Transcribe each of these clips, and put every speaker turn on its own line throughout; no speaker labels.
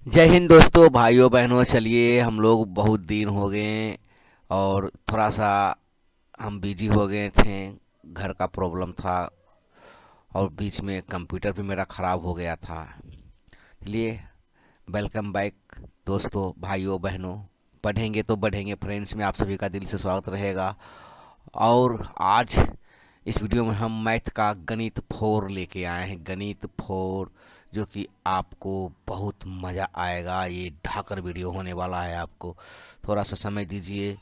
जय हिंद दोस्तों, भाइयों बहनों। चलिए, हम लोग बहुत दिन हो गए और थोड़ा सा हम बिजी हो गए थे। घर का प्रॉब्लम था और बीच में कंप्यूटर भी मेरा ख़राब हो गया था। चलिए, वेलकम बैक दोस्तों, भाइयों बहनों। पढ़ेंगे तो बढ़ेंगे फ्रेंड्स में आप सभी का दिल से स्वागत रहेगा। और आज इस वीडियो में हम मैथ का गणित 4 लेके आए हैं। गणित 4 जो कि आपको बहुत मज़ा आएगा। ये ढाकर वीडियो होने वाला है। आपको थोड़ा सा समय दीजिए,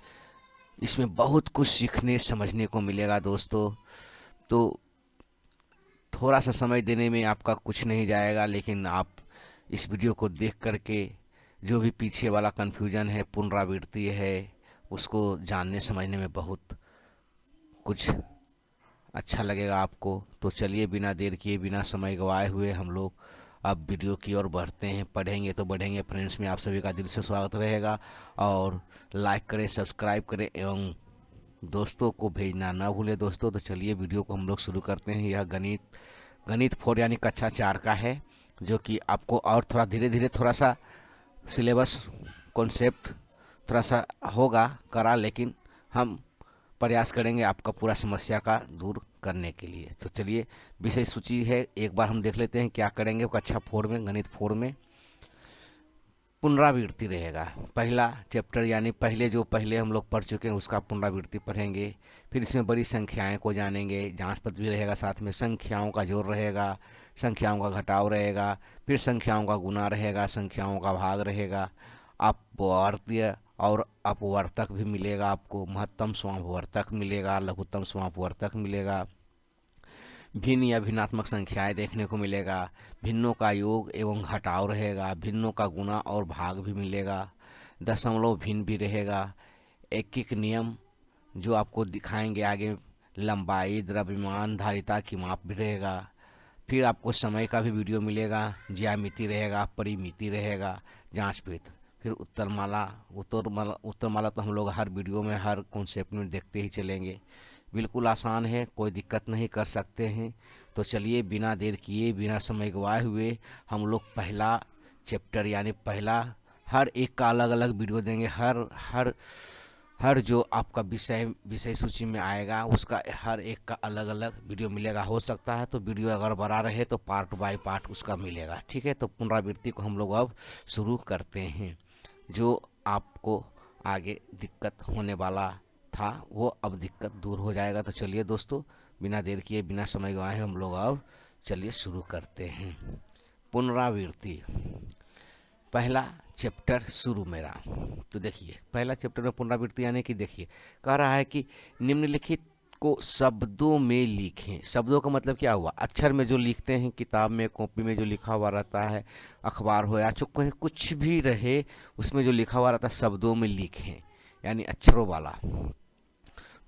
इसमें बहुत कुछ सीखने समझने को मिलेगा दोस्तों। तो थोड़ा सा समय देने में आपका कुछ नहीं जाएगा, लेकिन आप इस वीडियो को देख करके जो भी पीछे वाला कन्फ्यूजन है, पुनरावृत्ति है, उसको जानने समझने में बहुत कुछ अच्छा लगेगा आपको। तो चलिए, बिना देर किए, बिना समय गवाए हुए हम लोग अब वीडियो की ओर बढ़ते हैं। पढ़ेंगे तो बढ़ेंगे फ्रेंड्स में आप सभी का दिल से स्वागत रहेगा। और लाइक करें, सब्सक्राइब करें एवं दोस्तों को भेजना ना भूलें दोस्तों। तो चलिए, वीडियो को हम लोग शुरू करते हैं। यह गणित गणित 4 यानी कक्षा 4 का है, जो कि आपको और थोड़ा धीरे धीरे थोड़ा सा सिलेबस कॉन्सेप्ट थोड़ा सा होगा करा, लेकिन हम प्रयास करेंगे आपका पूरा समस्या का दूर करने के लिए। तो चलिए, विषय सूची है, एक बार हम देख लेते हैं क्या करेंगे कक्षा 4 में। गणित 4 में पुनरावृत्ति रहेगा। पहला चैप्टर यानी पहले हम लोग पढ़ चुके हैं उसका पुनरावृत्ति पढ़ेंगे। फिर इसमें बड़ी संख्याएं को जानेंगे, जांच पत्र भी रहेगा, साथ में संख्याओं का जोड़ रहेगा, संख्याओं का घटाव रहेगा, फिर संख्याओं का गुना रहेगा, संख्याओं का भाग रहेगा, अपवर्त्य और अपवर्तक भी मिलेगा आपको, महत्तम समापवर्तक मिलेगा, लघुत्तम समापवर्तक मिलेगा, भिन्न या भिन्नात्मक संख्याएं देखने को मिलेगा, भिन्नों का योग एवं घटाव रहेगा, भिन्नों का गुणा और भाग भी मिलेगा, दशमलव भिन्न भी रहेगा, एक एक नियम जो आपको दिखाएंगे आगे, लंबाई, द्रव्यमान, धारिता की माप भी रहेगा। फिर आपको समय का भी वीडियो मिलेगा, ज्यामिति रहेगा, परिमिति रहेगा, जांच पत्र, फिर उत्तरमाला तो हम लोग हर वीडियो में हर कॉन्सेप्ट में देखते ही चलेंगे। बिल्कुल आसान है, कोई दिक्कत नहीं, कर सकते हैं। तो चलिए, बिना देर किए, बिना समय गवाए हुए हम लोग पहला चैप्टर यानी पहला, हर एक का अलग अलग वीडियो देंगे। हर हर हर जो आपका विषय विषय सूची में आएगा उसका हर एक का अलग अलग वीडियो मिलेगा। हो सकता है तो वीडियो अगर बड़ा रहे तो पार्ट बाय पार्ट उसका मिलेगा, ठीक है। तो पुनरावृत्ति को हम लोग अब शुरू करते हैं। जो आपको आगे दिक्कत होने वाला था वो अब दिक्कत दूर हो जाएगा। तो चलिए दोस्तों, बिना देर किए, बिना समय गवाए हम लोग अब चलिए शुरू करते हैं। पुनरावृत्ति पहला चैप्टर शुरू मेरा। तो देखिए, पहला चैप्टर में पुनरावृत्ति यानी कि देखिए, कह रहा है कि निम्नलिखित को शब्दों में लिखें। शब्दों का मतलब क्या हुआ? अक्षर में जो लिखते हैं, किताब में, कॉपी में जो लिखा हुआ रहता है, अखबार हो या कहीं कुछ भी रहे, उसमें जो लिखा हुआ रहता है शब्दों में लिखें, यानी अक्षरों वाला।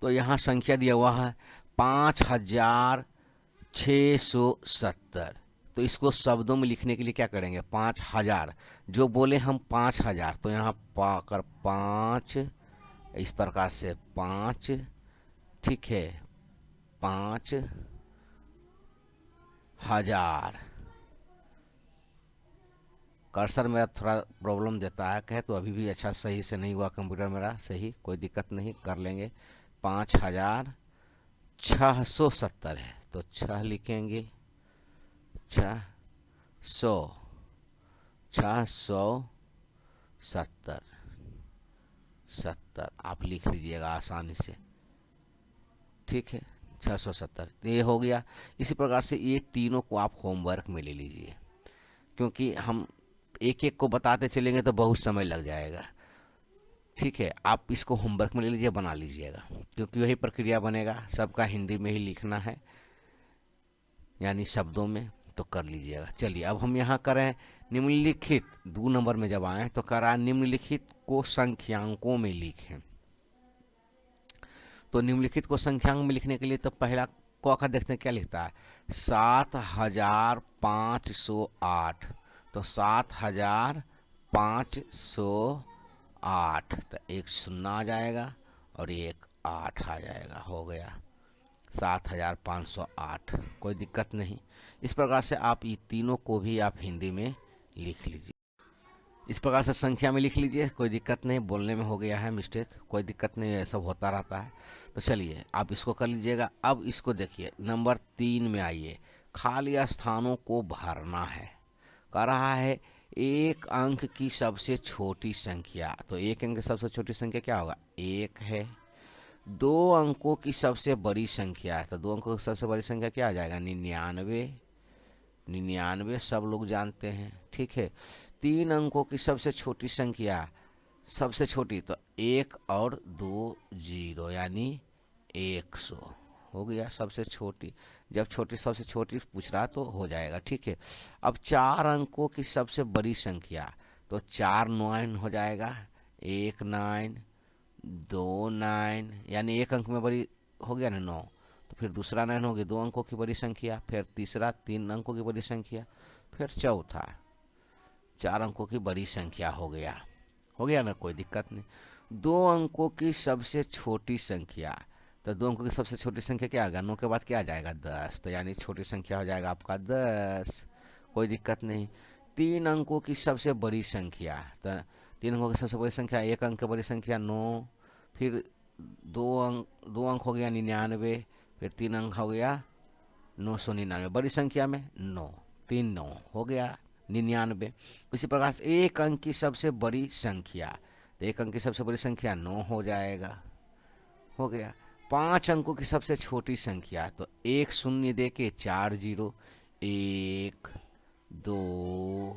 तो यहाँ संख्या दिया हुआ है 5670। तो इसको शब्दों में लिखने के लिए क्या करेंगे? 5000 जो बोले हम 5000, तो यहाँ पाकर 5, इस प्रकार से 5, ठीक है, 5000। कर्सर मेरा थोड़ा प्रॉब्लम देता है, कहे तो अभी भी अच्छा सही से नहीं हुआ कंप्यूटर मेरा सही, कोई दिक्कत नहीं, कर लेंगे। 5670 है तो 6 लिखेंगे, 670 70 आप लिख लीजिएगा आसानी से, ठीक है। 670 तो ये हो गया। इसी प्रकार से ये तीनों को आप होमवर्क में ले लीजिए, क्योंकि हम एक एक को बताते चलेंगे तो बहुत समय लग जाएगा, ठीक है। आप इसको होमवर्क में ले लीजिए, बना लीजिएगा, क्योंकि वही प्रक्रिया बनेगा, सबका हिंदी में ही लिखना है यानी शब्दों में। तो कर लीजिएगा। चलिए, अब हम यहाँ करें निम्नलिखित, 2 नंबर में जब आए तो करा निम्नलिखित को संख्यांकों में लिखें। तो निम्नलिखित को संख्यांक में लिखने के लिए तो पहला क का देखते हैं क्या लिखता है, 7508। तो 7508, तो एक शून्य आ जाएगा और एक 8 आ जाएगा, हो गया 7508। कोई दिक्कत नहीं। इस प्रकार से आप ये तीनों को भी आप हिंदी में लिख लीजिए। इस प्रकार से संख्या में लिख लीजिए, कोई दिक्कत नहीं, बोलने में हो गया है मिस्टेक, कोई दिक्कत नहीं है, सब होता रहता है। तो चलिए आप इसको कर लीजिएगा। अब इसको देखिए, नंबर 3 में आइए, खाली स्थानों को भरना है। कह रहा है एक अंक की सबसे छोटी संख्या, तो एक अंक की सबसे छोटी संख्या क्या होगा, 1 है। 2 अंकों की सबसे बड़ी संख्या है, तो 2 अंकों की सबसे बड़ी संख्या क्या आ जाएगा, 99। 99 सब लोग जानते हैं, ठीक है। 3 अंकों की सबसे छोटी संख्या, सबसे छोटी तो 1 और 2 जीरो, यानी 100 हो गया सबसे छोटी। जब छोटी सबसे छोटी पूछ रहा तो हो जाएगा, ठीक है। अब 4 अंकों की सबसे बड़ी संख्या, तो 4 9 हो जाएगा, 1 9, 2 9, यानी एक अंक में बड़ी हो गया ना 9। तो फिर दूसरा 9 हो गया 2 अंकों की बड़ी संख्या, फिर तीसरा 3 अंकों की बड़ी संख्या, फिर चौथा 4 अंकों की बड़ी संख्या हो गया ना, कोई दिक्कत नहीं। 2 अंकों की सबसे छोटी संख्या, तो 2 अंकों की सबसे छोटी संख्या क्या आएगा, 9 के बाद क्या आ जाएगा, 10, तो यानी छोटी संख्या हो जाएगा आपका 10, कोई दिक्कत नहीं। 3 अंकों की सबसे बड़ी संख्या, तो 3 अंकों की सबसे बड़ी संख्या, 1 अंक की बड़ी संख्या 9, फिर 2 अंक हो गया 99, फिर 3 अंक हो गया 999, बड़ी संख्या में 9, 3 9 हो गया 99। इसी प्रकार से 1 अंक की सबसे बड़ी संख्या, तो 1 अंक की सबसे बड़ी संख्या 9 हो जाएगा, हो गया। 5 अंकों की सबसे छोटी संख्या, तो 1 शून्य दे के 4 जीरो, 1 2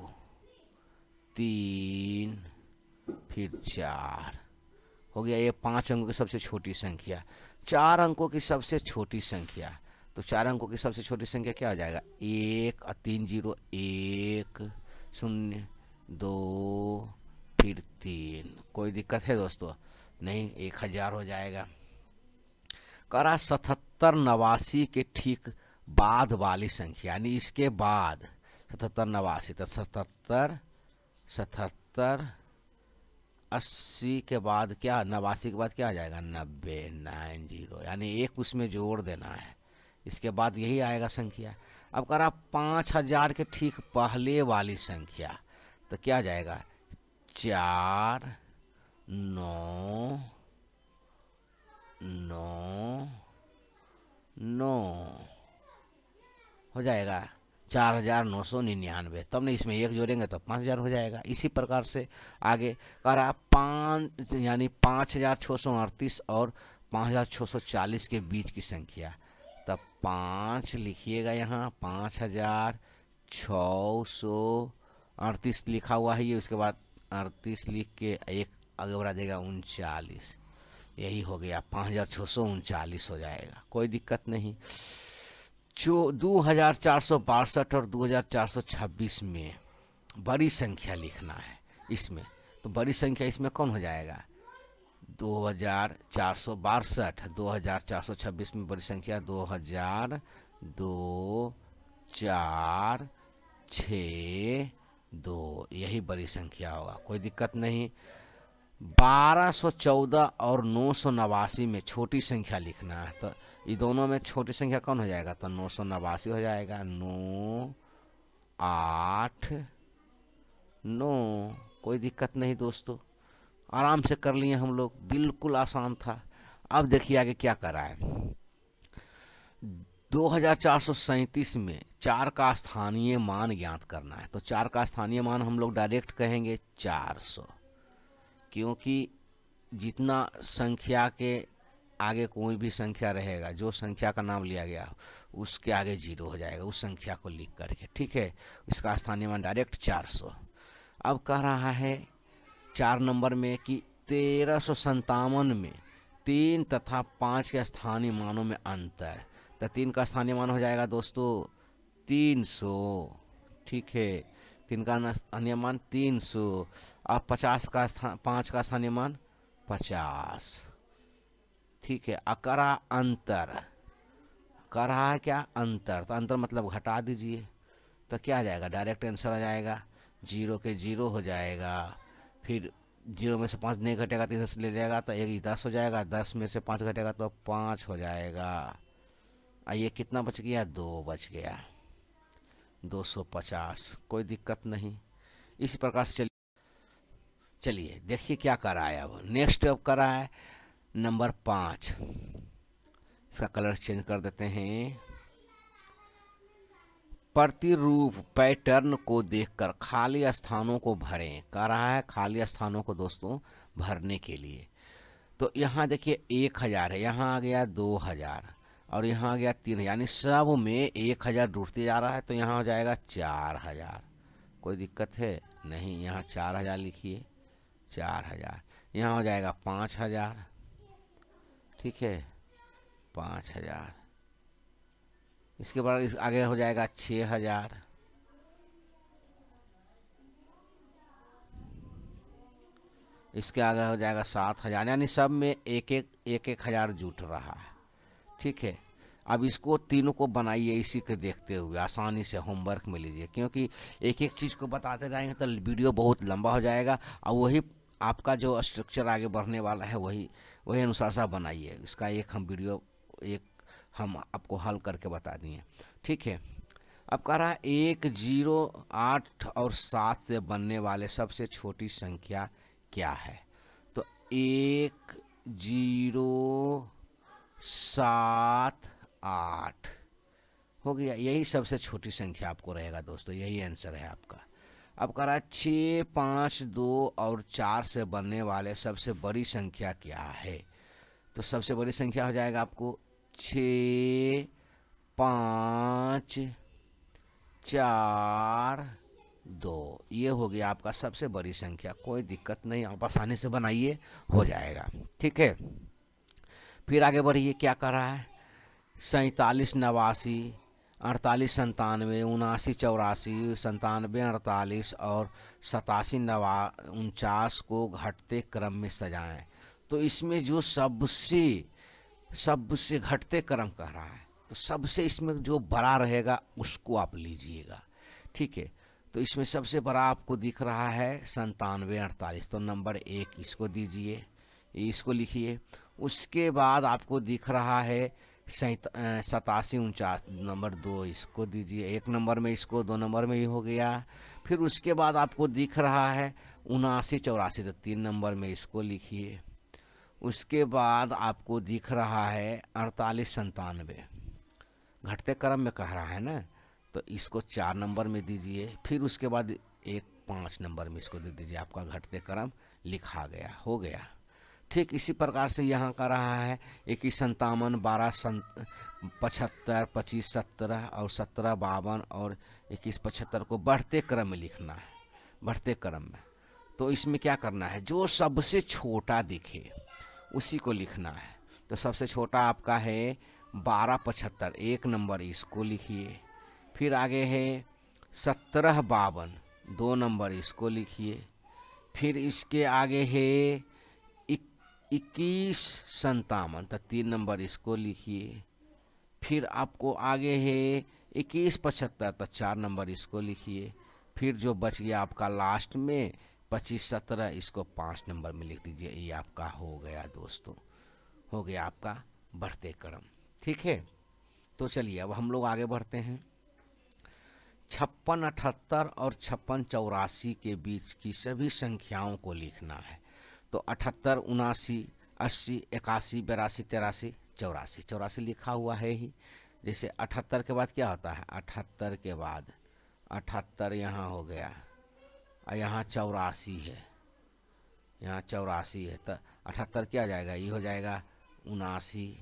3 फिर 4 हो गया, ये 5 अंकों की सबसे छोटी संख्या। 4 अंकों की सबसे छोटी संख्या, तो 4 अंकों की सबसे छोटी संख्या क्या हो जाएगा, 1 और 3 जीरो, 1 0 2 फिर 3, कोई दिक्कत है दोस्तों, नहीं, 1000 हो जाएगा। करा 77 89 के ठीक बाद वाली संख्या, यानी इसके बाद 77 89, तो 77 77 80 के बाद क्या, 89 के बाद क्या आ जाएगा, 90 90, यानी एक उसमें जोड़ देना है, इसके बाद यही आएगा संख्या। अब करा 5000 के ठीक पहले वाली संख्या, तो क्या आ जाएगा, 4 9 9 9 हो जाएगा, 4999, तब नहीं इसमें एक जोड़ेंगे तो 5000 हो जाएगा। इसी प्रकार से आगे कह रहा 5, यानी 5638 और 5640 के बीच की संख्या, तब 5 लिखिएगा यहाँ, 5638 लिखा हुआ है ये, उसके बाद 38 लिख के एक आगे बढ़ा देगा 39, यही हो गया 5639 हो जाएगा, कोई दिक्कत नहीं। जो 2462 और 2426 में बड़ी संख्या लिखना है इसमें, तो बड़ी संख्या इसमें कौन हो जाएगा, 2462, 2426 में बड़ी संख्या 2000 2 4 6 2, यही बड़ी संख्या होगा, कोई दिक्कत नहीं। 1214 और 989 में छोटी संख्या लिखना है, तो ये दोनों में छोटी संख्या कौन हो जाएगा, तो 989 हो जाएगा, 9 8 9, कोई दिक्कत नहीं दोस्तों, आराम से कर लिए हम लोग, बिल्कुल आसान था। अब देखिए आगे क्या कर रहा है, 2437 में 4 का स्थानीय मान ज्ञात करना है, तो 4 का स्थानीय मान हम लोग डायरेक्ट कहेंगे 400, क्योंकि जितना संख्या के आगे कोई भी संख्या रहेगा, जो संख्या का नाम लिया गया उसके आगे 0 हो जाएगा उस संख्या को लिख करके, ठीक है। इसका स्थानीय मान डायरेक्ट 400। अब कह रहा है 4 नंबर में कि 1357 में 3 तथा 5 के स्थानीय मानों में अंतर, तो 3 का स्थानीय मान हो जाएगा दोस्तों 300, ठीक है, 3 का स्थानीय मान 300, और 5 का स्थानीय मान 50, ठीक है। अकरा अंतर कर रहा है क्या, अंतर, तो अंतर मतलब घटा दीजिए, तो क्या आ जाएगा, डायरेक्ट आंसर आ जाएगा, 0 के 0 हो जाएगा, फिर 0 में से 5 नहीं घटेगा तो 10 ले जाएगा तो 10 हो जाएगा, 10 में से 5 घटेगा तो 5 हो जाएगा, ये कितना बच गया, 2 बच गया, 250, कोई दिक्कत नहीं। इसी प्रकार से चलिए चलिए देखिए क्या कर रहा है। अब नेक्स्ट अब कर रहा है नंबर 5। इसका कलर चेंज कर देते हैं। प्रतिरूप पैटर्न को देखकर खाली स्थानों को भरें। कह रहा है खाली स्थानों को दोस्तों भरने के लिए। तो यहाँ देखिए 1000 है, यहाँ आ गया 2000 और यहाँ आ गया 3000, यानी सब में 1000 जुड़ते जा रहा है। तो यहाँ हो जाएगा 4000। कोई दिक्कत है नहीं, यहाँ 4000 लिखिए, 4000। यहाँ हो जाएगा 5000, ठीक है, 5000। इसके बाद इस आगे हो जाएगा 6000, इसके आगे हो जाएगा 7000, यानी सब में एक हजार जुट रहा है, ठीक है। अब इसको तीनों को बनाइए इसी के देखते हुए, आसानी से होमवर्क में लीजिए, क्योंकि एक एक चीज़ को बताते जाएंगे तो वीडियो बहुत लंबा हो जाएगा और वही आपका जो स्ट्रक्चर आगे बढ़ने वाला है वही वही अनुसार से बनाइए। इसका एक हम वीडियो हम आपको हल करके बता दिए, ठीक है। अब कह रहा है 1, 0, 8 और 7 से बनने वाले सबसे छोटी संख्या क्या है। तो 1, 0, 7, 8 हो गया, यही सबसे छोटी संख्या आपको रहेगा दोस्तों, यही आंसर है आपका। अब कह रहा है 6, 5, 2 और 4 से बनने वाले सबसे बड़ी संख्या क्या है। तो सबसे बड़ी संख्या हो जाएगा आपको 6, 5, 4, 2, ये हो गया आपका सबसे बड़ी संख्या। कोई दिक्कत नहीं, आप आसानी से बनाइए, हो जाएगा, ठीक है। फिर आगे बढ़िए, क्या कर रहा है 47, 89, 48, 97, 79, 84, 97, 48 और 87, 49 को घटते क्रम में सजाएं। तो इसमें जो सबसे घटते क्रम कह रहा है, तो सबसे इसमें जो बड़ा रहेगा उसको आप लीजिएगा, ठीक है। तो इसमें सबसे बड़ा आपको दिख रहा है 97, 48, तो नंबर 1 इसको दीजिए, इसको लिखिए। उसके बाद आपको दिख रहा है 87, 49, नंबर 2 इसको दीजिए, 1 नंबर में इसको, 2 नंबर में ही हो गया। फिर उसके बाद आपको दिख रहा है 79, 84, तो 3 नंबर में इसको लिखिए। उसके बाद आपको दिख रहा है 48, 97, घटते क्रम में कह रहा है ना, तो इसको 4 नंबर में दीजिए। फिर उसके बाद 5 नंबर में इसको दे दीजिए, आपका घटते क्रम लिखा गया, हो गया। ठीक इसी प्रकार से यहाँ का रहा है 21, 57, 12, 75, 25, 17 और 17, 52 और 21, 75 को बढ़ते क्रम में लिखना है, बढ़ते क्रम में। तो इसमें क्या करना है, जो सबसे छोटा दिखे उसी को लिखना है। तो सबसे छोटा आपका है 12, 75, 1 नंबर इसको लिखिए। फिर आगे है 17, 52, 2 नंबर इसको लिखिए। फिर इसके आगे है 21, 57, तो 3 नंबर इसको लिखिए। फिर आपको आगे है 21, 75, तो 4 नंबर इसको लिखिए। फिर जो बच गया आपका लास्ट में 25, 17, इसको 5 नंबर में लिख दीजिए। ये आपका हो गया दोस्तों, हो गया आपका बढ़ते क्रम, ठीक है। तो चलिए अब हम लोग आगे बढ़ते हैं। 56, 78 और 56, 84 के बीच की सभी संख्याओं को लिखना है। तो 78, 79, 80, 81, 82, 83, 84, 84 लिखा हुआ है ही। जैसे 78 के बाद क्या होता है, 78 के बाद 78 यहाँ हो गया और यहाँ 84 है, यहाँ 84 है, तो 78 क्या आ जाएगा, ये हो जाएगा 79,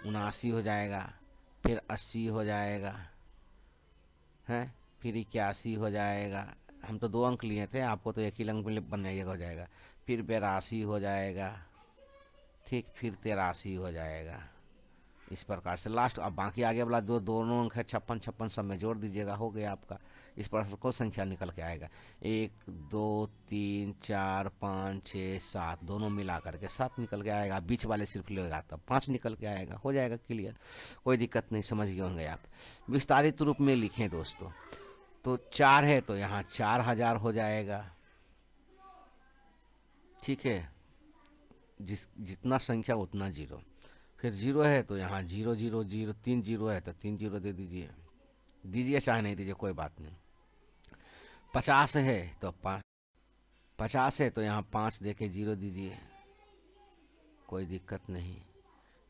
79 हो जाएगा। फिर 80 हो जाएगा है, फिर 81 हो जाएगा। हम तो 2 अंक लिए थे, आपको तो एक ही अंक में बनाइएगा, हो जाएगा। फिर 82 हो जाएगा, ठीक, फिर 83 हो जाएगा। इस प्रकार से लास्ट, अब बाकी आगे वाला दोनों अंक है 56, 56 सब में जोड़ दीजिएगा, हो गया आपका। इस प्रकार से कोई संख्या निकल के आएगा 1, 2, 3, 4, 5, 6, 7, दोनों मिला करके 7 निकल के आएगा। बीच वाले सिर्फ लेगा तब 5 निकल के आएगा, हो जाएगा क्लियर, कोई दिक्कत नहीं, समझ गए होंगे आप। विस्तारित रूप में लिखें दोस्तों, तो 4 है तो यहाँ 4000 हो जाएगा, ठीक है। जितना संख्या उतना जीरो। फिर 0 है तो यहाँ 0, 0, 0, 3 0 है तो 3 0 दे दीजिए चाहे नहीं दीजिए, कोई बात नहीं। 50 है तो 50 है तो यहाँ 5 दे के 0 दीजिए, कोई दिक्कत नहीं।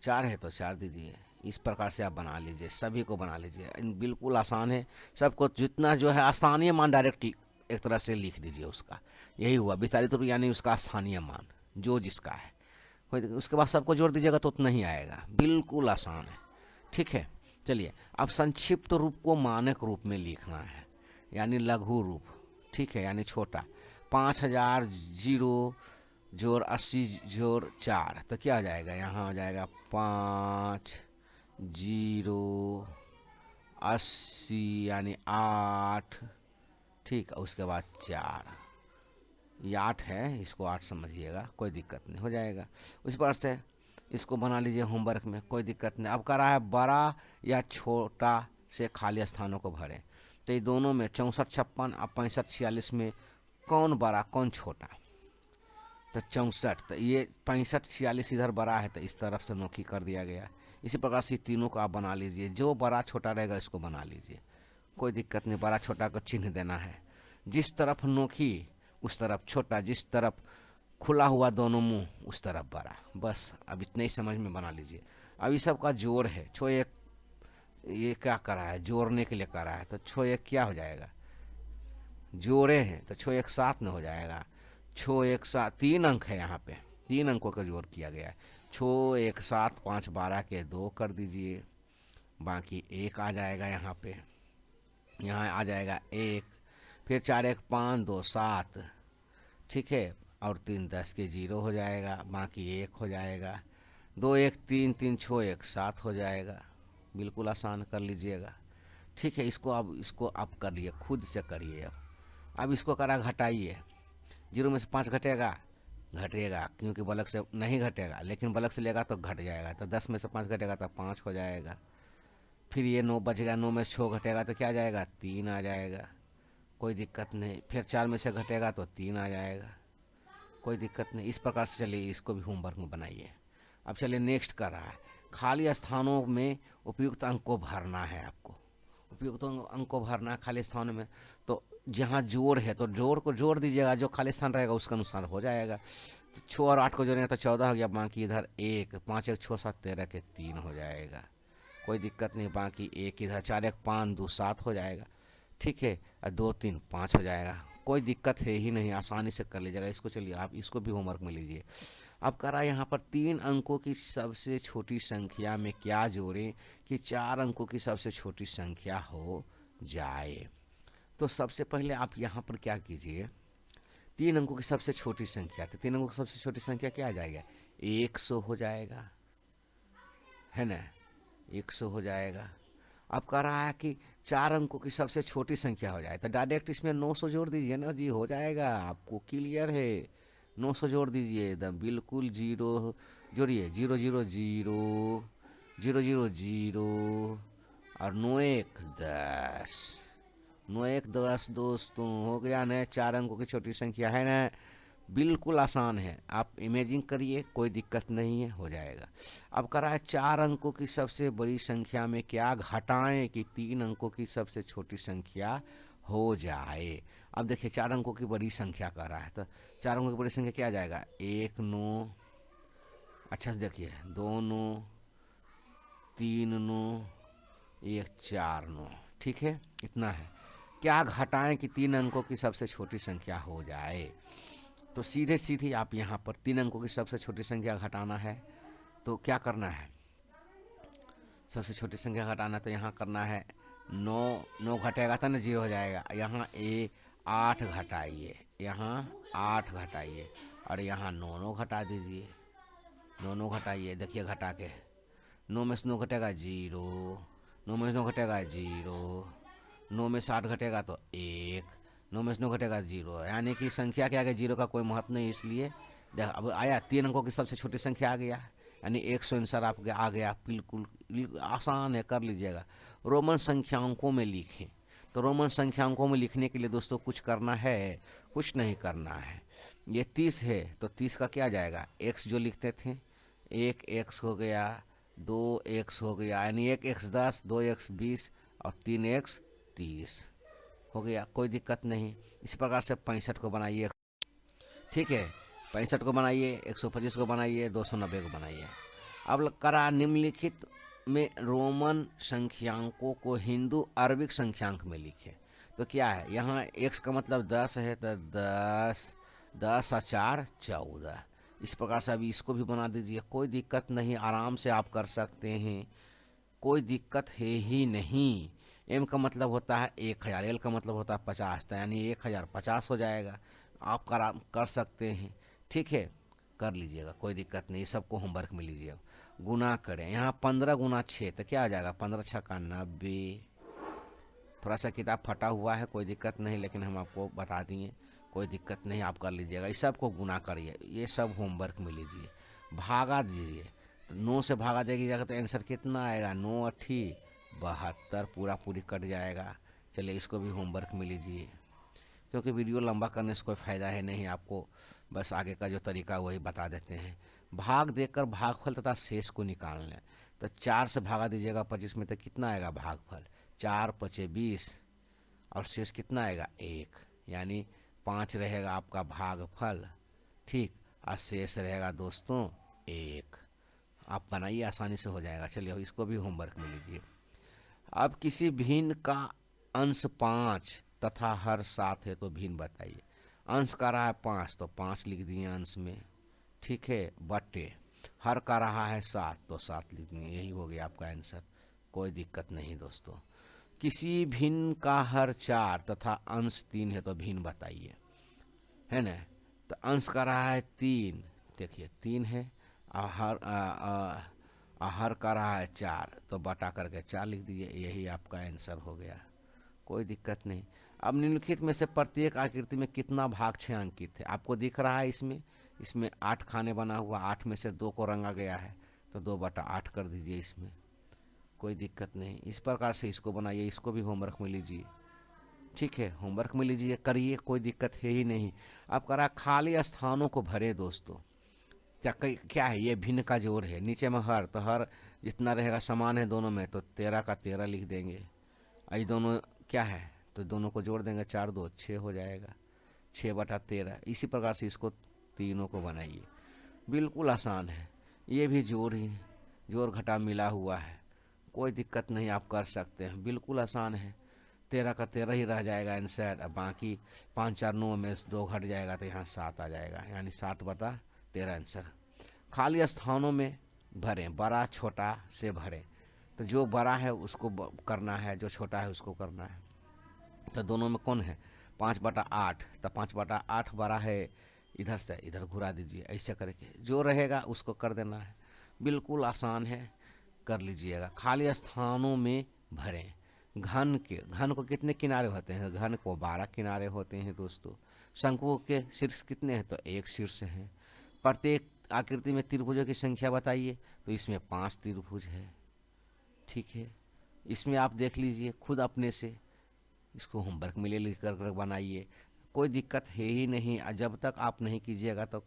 4 है तो 4 दीजिए। इस प्रकार से आप बना लीजिए, सभी को बना लीजिए, बिल्कुल आसान है। सबको जितना जो है स्थानीय मान डायरेक्ट एक तरह से लिख दीजिए उसका, यही हुआ विस्तारित रूप, यानी उसका स्थानीय मान जो जिसका है। उसके बाद सबको जोड़ दीजिएगा तो उतना ही आएगा, बिल्कुल आसान है। ठीक है, चलिए अब संक्षिप्त रूप को मानक रूप में लिखना है, यानी लघु रूप। ठीक है, यानी छोटा। 5000 जीरो जोड़ 80 जोड़ 4 तो क्या आ जाएगा, यहाँ आ जाएगा 5 0 80 यानी 8। ठीक, उसके बाद 4, ये 8 है, इसको 8 समझिएगा, कोई दिक्कत नहीं, हो जाएगा। उस पर से इसको बना लीजिए होमवर्क में, कोई दिक्कत नहीं। अब कह रहा है बड़ा या छोटा से खाली स्थानों को भरें, तो ये दोनों में 64 56 और 65 46 में कौन बड़ा कौन छोटा, तो 64, तो ये 65 46 इधर बड़ा है तो इस तरफ से नोखी कर दिया गया। इसी प्रकार से तीनों को आप बना लीजिए, जो बड़ा छोटा रहेगा इसको बना लीजिए, कोई दिक्कत नहीं, बड़ा छोटा को चिन्ह देना है। जिस तरफ नोखी उस तरफ छोटा, जिस तरफ खुला हुआ दोनों मुंह उस तरफ बड़ा, बस अब इतने ही समझ में बना लीजिए। अब इस सब का जोड़ है, छो एक, ये क्या कर रहा है, जोड़ने के लिए कर रहा है, तो छो एक क्या हो जाएगा, जोड़े हैं तो छो एक 7 में हो जाएगा। छो एक 7, 3 अंक है यहाँ पे, 3 अंकों का जोड़ किया गया है। छो एक 7 5 12 के 2 कर दीजिए, बाकी 1 आ जाएगा यहाँ पे, यहाँ आ जाएगा 1, फिर 4 1 5 2 7। ठीक है, और 3 10 के 0 हो जाएगा, बाकी 1 हो जाएगा। 2 1 3 3 छो 1 7 हो जाएगा, बिल्कुल आसान कर लीजिएगा। ठीक है, इसको आप करिए, खुद से करिए। अब इसको करा घटाइए, 0 में से 5 घटेगा, घटेगा क्योंकि बलक से नहीं घटेगा, लेकिन बलक से लेगा तो घट जाएगा, तो 10 में से 5 घटेगा तो 5 हो जाएगा। फिर ये 9 बचेगा, 9 में से 6 घटेगा तो क्या आ जाएगा, 3 आ जाएगा, कोई दिक्कत नहीं। फिर 4 में से घटेगा तो 3 आ जाएगा, कोई दिक्कत नहीं। इस प्रकार से चलिए इसको भी होमवर्क में बनाइए। अब चलिए नेक्स्ट कर रहा है, खाली स्थानों में उपयुक्त अंक को भरना है आपको, उपयुक्त अंक को भरना है खाली स्थानों में। तो जहाँ जोड़ है तो जोड़ को जोड़ दीजिएगा, जो खाली स्थान रहेगा उसके अनुसार हो जाएगा। तो 6 और 8 को जोड़ेंगे तो 14 हो गया, बाकी इधर 1, 5 1 6 7 13 के 3 हो जाएगा, कोई दिक्कत नहीं। बाकी 1 इधर, 4 1 5 2 7 हो जाएगा। ठीक है, और 2 3 5 हो जाएगा, कोई दिक्कत है ही नहीं, आसानी से कर लीजिएगा इसको। चलिए आप इसको भी होमवर्क में लीजिए। अब करा यहाँ पर 3 अंकों की सबसे छोटी संख्या में क्या जोड़ें कि 4 अंकों की सबसे छोटी संख्या हो जाए। तो सबसे पहले आप यहाँ पर क्या कीजिए, 3 अंकों की सबसे छोटी संख्या, तो 3 अंकों की सबसे छोटी संख्या क्या आ जाएगा, 100 हो जाएगा, है ना, 100 हो जाएगा। अब कह रहा है कि 4 अंकों की सबसे छोटी संख्या हो जाए, तो डायरेक्ट इसमें 900 जोड़ दीजिए ना जी, हो जाएगा, आपको क्लियर है। 900 जोड़ दीजिए एकदम बिल्कुल, 0 जोड़िए, 0 0 0 0 0 0 और 9 1 10, 9 1 10 दोस्तों, हो गया ना, 4 अंकों की छोटी संख्या है ना, बिल्कुल आसान है, आप इमेजिन करिए, कोई दिक्कत नहीं है, हो जाएगा। अब कह रहा है 4 अंकों की सबसे बड़ी संख्या में क्या घटाएं कि 3 अंकों की सबसे छोटी संख्या हो जाए। अब देखिए 4 अंकों की बड़ी संख्या कह रहा है, तो 4 अंकों की बड़ी संख्या क्या आ जाएगा, 1 9, अच्छा से देखिए, 2 9 3 9 1 4 9, ठीक है, इतना है। क्या घटाएं कि 3 अंकों की सबसे छोटी संख्या हो जाए, तो सीधे सीधे आप यहाँ पर 3 अंकों की सबसे छोटी संख्या घटाना है, तो क्या करना है, सबसे छोटी संख्या घटाना, तो यहाँ करना है 9, 9 घटेगा तो ना 0 हो जाएगा, यहाँ 8 घटाइए, यहाँ 8 घटाइए, और यहाँ 9 9 घटा दीजिए, 9 9 घटाइए, देखिए घटा के, 9 में से 9 घटेगा 0, 9 में से 9 घटेगा 0, 9 में से 8 घटेगा तो 1, 9 में से 9 घटेगा 0, यानी कि संख्या के आगे 0 का कोई महत्व नहीं, इसलिए अब आया 3 अंकों की सबसे छोटी संख्या आ गया, यानी 100 आंसर आपके आ गया, बिल्कुल आसान है, कर लीजिएगा। रोमन संख्याओं में लिखें, तो रोमन संख्याओं में लिखने के लिए दोस्तों कुछ करना है, कुछ नहीं करना है। ये 30 है तो 30 का क्या जाएगा, x जो लिखते थे, 1 x हो गया, 2 x हो गया, यानी 1 x 10, 2 x 20 और 3 x 30 हो गया, कोई दिक्कत नहीं। इस प्रकार से 65 को बनाइए। ठीक है, 65 को बनाइए, 125 को बनाइए, 290 को बनाइए। अब करा निम्नलिखित में रोमन संख्यांकों को हिंदू अरबिक संख्यांक में लिखे। तो क्या है, यहाँ x का मतलब 10 है, तो 10, 10 और 4 14। इस प्रकार से अभी इसको भी बना दीजिए, कोई दिक्कत नहीं, आराम से आप कर सकते हैं, कोई दिक्कत है ही नहीं। m का मतलब होता है 1000, l का मतलब होता है 50, तो यानी 1050 हो जाएगा। आप कर सकते हैं, ठीक है, कर लीजिएगा, कोई दिक्कत नहीं, सबको होमवर्क में लीजिएगा। गुना करें, यहाँ 15 गुना 6 तो क्या आ जाएगा, 15 छक्का 90। थोड़ा सा किताब फटा हुआ है, कोई दिक्कत नहीं, लेकिन हम आपको बता दिए, कोई दिक्कत नहीं, आप कर लीजिएगा। इस सब को गुना करिए, ये सब होमवर्क में लीजिए। भागा दीजिए, तो 9 से भागा देगी तो आंसर कितना आएगा, 9 अठी 72, पूरा पूरी कट जाएगा। चलिए इसको भी होमवर्क में लीजिए, क्योंकि वीडियो लंबा करने से कोई फ़ायदा है नहीं, आपको बस आगे का जो तरीका वही बता देते हैं। भाग देकर भागफल तथा शेष को निकाल लें। तो 4 से भागा दीजिएगा 25 में, तो कितना आएगा भागफल, 4 पचे 20, और शेष कितना आएगा 1, यानी 5 रहेगा आपका भागफल, ठीक, और शेष रहेगा दोस्तों 1। आप बनाइए, आसानी से हो जाएगा। चलिए इसको भी होमवर्क में लीजिए। अब किसी भिन्न का अंश 5 तथा हर 7 है, तो भिन्न बताइए। अंश का रहा है 5, तो 5 लिख दिए अंश में, ठीक है, बटे हर का रहा है 7, तो 7 लिख दिए, यही हो गया आपका आंसर, कोई दिक्कत नहीं दोस्तों। किसी भिन्न का हर 4 तथा अंश 3 है, तो भिन्न बताइए, है ना। तो अंश का रहा है 3, देखिए 3 है, हर का रहा है 4, तो बटा करके 4 लिख दीजिए, यही आपका आंसर हो गया, कोई दिक्कत नहीं। अब निम्नलिखित में से प्रत्येक आकृति में कितना भाग छायांकित है, आपको दिख रहा है, इसमें 8 खाने बना हुआ, 8 में से 2 को रंगा गया है, तो 2/8 कर दीजिए इसमें, कोई दिक्कत नहीं। इस प्रकार से इसको बनाइए, इसको भी होमवर्क में लीजिए, ठीक है, होमवर्क में लीजिए, करिए, कोई दिक्कत है ही नहीं। अब करा खाली स्थानों को भरे दोस्तों। क्या है, ये भिन्न का जोड़ है, नीचे में हर, तो हर जितना रहेगा समान है दोनों में, तो 13 का 13 लिख देंगे। ये दोनों क्या है, तो दोनों को जोड़ देंगे, 4 2 6 हो जाएगा, 6/13। इसी प्रकार से इसको तीनों को बनाइए, बिल्कुल आसान है, ये भी जोड़ ही, जोड़ घटा मिला हुआ है, कोई दिक्कत नहीं, आप कर सकते हैं, बिल्कुल आसान है। 13 का 13 ही रह जाएगा आंसर, अब बाकी 5 4 9 में 2 घट जाएगा, तो यहाँ 7 आ जाएगा, यानी 7/13 आंसर। खाली स्थानों में भरें, बड़ा छोटा से भरें, तो जो बड़ा है उसको करना है, जो छोटा है उसको करना है। तो दोनों में कौन है, 5/8, तो 5/8 बड़ा है, इधर से इधर घुरा दीजिए, ऐसे करके जो रहेगा उसको कर देना है, बिल्कुल आसान है, कर लीजिएगा। खाली स्थानों में भरें। घन को कितने किनारे होते हैं, घन को 12 किनारे होते हैं दोस्तों। शंकुओं के शीर्ष कितने हैं, तो 1 शीर्ष है। प्रत्येक आकृति में त्रिभुजों की संख्या बताइए, तो इसमें 5 त्रिभुज है, ठीक है। इसमें आप देख लीजिए खुद अपने से, इसको होमवर्क में ले लिख कर बनाइए, कोई दिक्कत है ही नहीं, जब तक आप नहीं कीजिएगा तो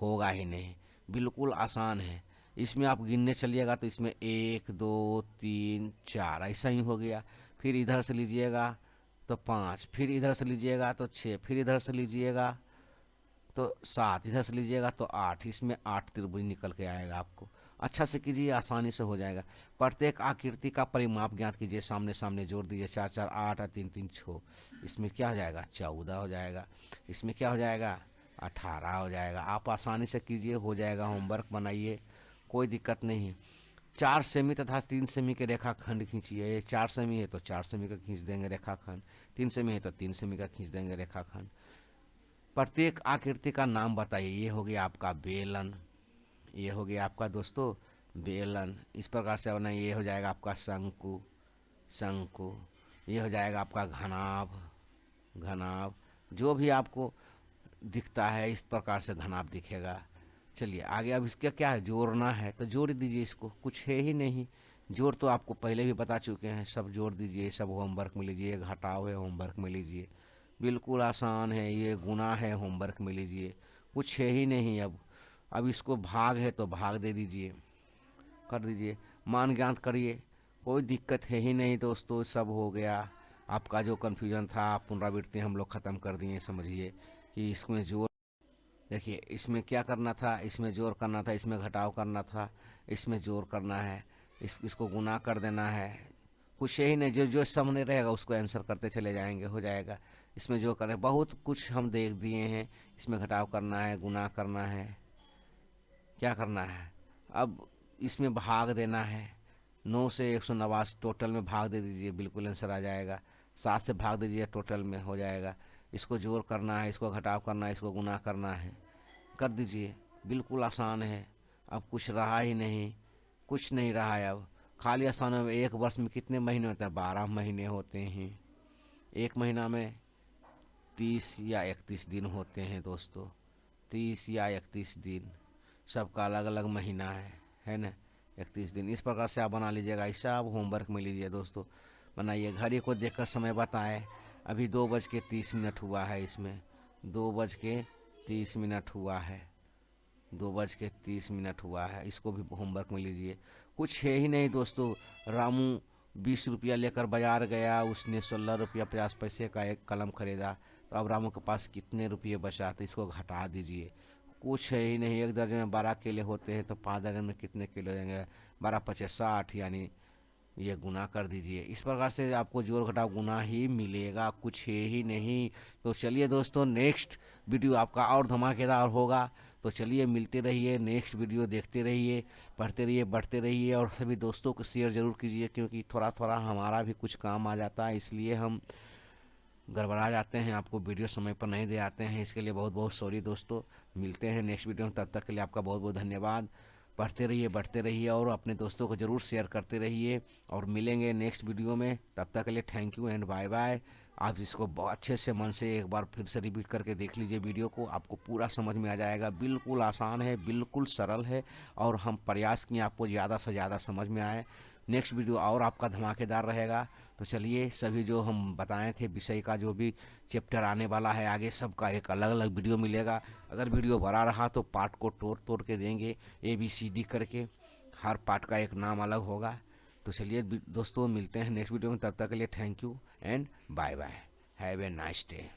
होगा ही नहीं, बिल्कुल आसान है। इसमें आप गिनने चलिएगा तो इसमें 1 2 3 4 ऐसा ही हो गया, फिर इधर से लीजिएगा तो 5, फिर इधर से लीजिएगा तो 6, फिर इधर से लीजिएगा तो 7, इधर से लीजिएगा तो 8, इसमें 8 त्रिभुज निकल के आएगा आपको। अच्छा से कीजिए, आसानी से हो जाएगा। प्रत्येक आकृति का परिमाप ज्ञात कीजिए, सामने सामने जोड़ दीजिए, 4 4 8 और 3 3 6, इसमें क्या हो जाएगा 14 हो जाएगा, इसमें क्या हो जाएगा 18 हो जाएगा। आप आसानी से कीजिए, हो जाएगा, होमवर्क बनाइए, कोई दिक्कत नहीं। 4 सेमी तथा 3 सेमी के रेखाखंड खींचिए, ये 4 सेमी है तो 4 सेमी का खींच देंगे रेखाखंड, 3 सेमी है तो 3 सेमी का खींच देंगे रेखाखंड। प्रत्येक आकृति का नाम बताइए, ये हो गया आपका बेलन, ये हो गया आपका दोस्तों बेलन, इस प्रकार से बनाइए, ये हो जाएगा आपका शंकु, शंकु, ये हो जाएगा आपका घनाभ, घनाभ, जो भी आपको दिखता है इस प्रकार से घनाभ दिखेगा। चलिए आगे, अब इसका क्या है, जोड़ना है, तो जोड़ दीजिए, इसको कुछ है ही नहीं, जोड़ तो आपको पहले भी बता चुके हैं, सब जोड़ दीजिए, सब होमवर्क में लीजिए, घटाव है होमवर्क में लीजिए, बिल्कुल आसान है, ये गुना है होमवर्क में लीजिए, कुछ है ही नहीं। अब इसको भाग है तो भाग दे दीजिए, कर दीजिए, मान ज्ञात करिए, कोई दिक्कत है ही नहीं दोस्तों, सब हो गया। आपका जो कन्फ्यूजन था, पुनरावृत्ति हम लोग ख़त्म कर दिए, समझिए कि इसमें जोड़ देखिए इसमें क्या करना था, इसमें जोड़ करना था, इसमें घटाव करना था, इसमें जोड़ करना है, इसको गुना कर देना है। कुछ यही नहीं, जो जो सामने रहेगा उसको आंसर करते चले जाएंगे, हो जाएगा। इसमें जो करें बहुत कुछ हम देख दिए हैं। इसमें घटाव करना है, गुना करना है, क्या करना है। अब इसमें भाग देना है। 9 से 189 टोटल में भाग दे दीजिए, बिल्कुल आंसर आ जाएगा। 7 से भाग दीजिए, टोटल में हो जाएगा। इसको जोड़ करना है, इसको घटाव करना है, इसको गुना करना है, कर दीजिए। बिल्कुल आसान है। अब कुछ रहा ही नहीं, कुछ नहीं रहा है अब। खाली आसान है। एक वर्ष में कितने महीने होते हैं? 12 महीने होते हैं। एक महीना में 30 या 31 दिन होते हैं दोस्तों। 30 या 31 दिन, सबका अलग अलग महीना है ना। 31 दिन इस प्रकार से आप बना लीजिएगा। ऐसा आप होमवर्क में लीजिए दोस्तों, बनाइए। घड़ी को देखकर समय बताएं। अभी 2:30 हुआ है। इसमें 2:30 हुआ है। 2:30 हुआ है। इसको भी होमवर्क में लीजिए। कुछ है ही नहीं दोस्तों। रामू 20 रुपया लेकर बाजार गया, उसने 16 रुपया 50 पैसे का एक कलम खरीदा। तो अब रामू के पास कितने रुपये बचा? तो इसको घटा दीजिए। कुछ है ही नहीं। एक दर्जन में 12 केले होते हैं, तो 5 दर्जन में कितने किलो देंगे? 12×5 = 60, यानी ये गुना कर दीजिए। इस प्रकार से आपको जोड़ घटाव गुना ही मिलेगा, कुछ है ही नहीं। तो चलिए दोस्तों, नेक्स्ट वीडियो आपका और धमाकेदार होगा। तो चलिए मिलते रहिए, नेक्स्ट वीडियो देखते रहिए, पढ़ते रहिए, बढ़ते रहिए, और सभी दोस्तों को शेयर ज़रूर कीजिए, क्योंकि थोड़ा थोड़ा हमारा भी कुछ काम आ जाता है, इसलिए हम गड़बड़ा जाते हैं, आपको वीडियो समय पर नहीं दे आते हैं। इसके लिए बहुत बहुत सॉरी दोस्तों। मिलते हैं नेक्स्ट वीडियो में, तब तक के लिए आपका बहुत बहुत धन्यवाद। पढ़ते रहिए, बढ़ते रहिए, और अपने दोस्तों को ज़रूर शेयर करते रहिए। और मिलेंगे नेक्स्ट वीडियो में, तब तक के लिए thank you and bye bye. आप इसको बहुत अच्छे से मन से एक बार फिर से रिपीट करके देख लीजिए वीडियो को, आपको पूरा समझ में आ जाएगा। बिल्कुल आसान है, बिल्कुल सरल है, और हम प्रयास किए आपको ज़्यादा से ज़्यादा समझ में आए। नेक्स्ट वीडियो और आपका धमाकेदार रहेगा। तो चलिए, सभी जो हम बताए थे विषय का, जो भी चैप्टर आने वाला है आगे, सबका एक अलग अलग वीडियो मिलेगा। अगर वीडियो बड़ा रहा तो पार्ट को तोड़ तोड़ के देंगे, ABCD करके। हर पार्ट का एक नाम अलग होगा। तो चलिए दोस्तों, मिलते हैं नेक्स्ट वीडियो में, तब तक के लिए thank you and bye bye. Have a nice day.